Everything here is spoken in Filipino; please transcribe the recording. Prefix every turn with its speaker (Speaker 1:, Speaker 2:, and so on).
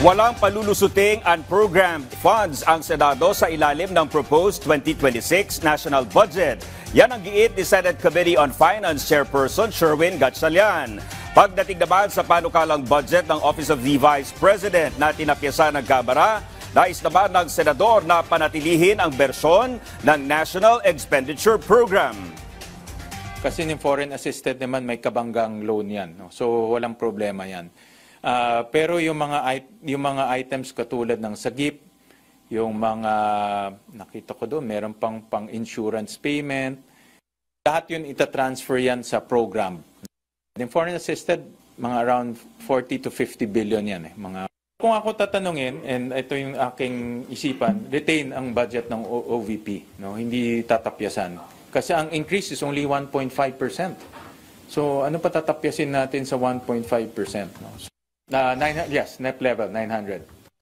Speaker 1: Walang palulusuting unprogrammed funds ang Senado sa ilalim ng proposed 2026 national budget. Yan ang giit ni Senate Committee on Finance Chairperson Sherwin Gatchalian. Pagdating naman sa panukalang budget ng Office of the Vice President na tinapyasan ng Kamara, nais naman ng Senador na panatilihin ang bersyon ng National Expenditure Program.
Speaker 2: Kasi yung foreign assisted naman may kabanggang loan yan. No? So walang problema yan. Pero yung mga items katulad ng sagip, yung mga nakita ko doon, meron pang insurance payment, lahat yun itatransfer yan sa program. Yung foreign assisted, mga around 40 to 50 billion yan. Kung ako tatanungin, and ito yung aking isipan, retain ang budget ng OVP, no? Hindi tatapyasan. Kasi ang increase is only 1.5%. So ano pa tatapyasin natin sa 1.5%? No? Yes, net level, 900.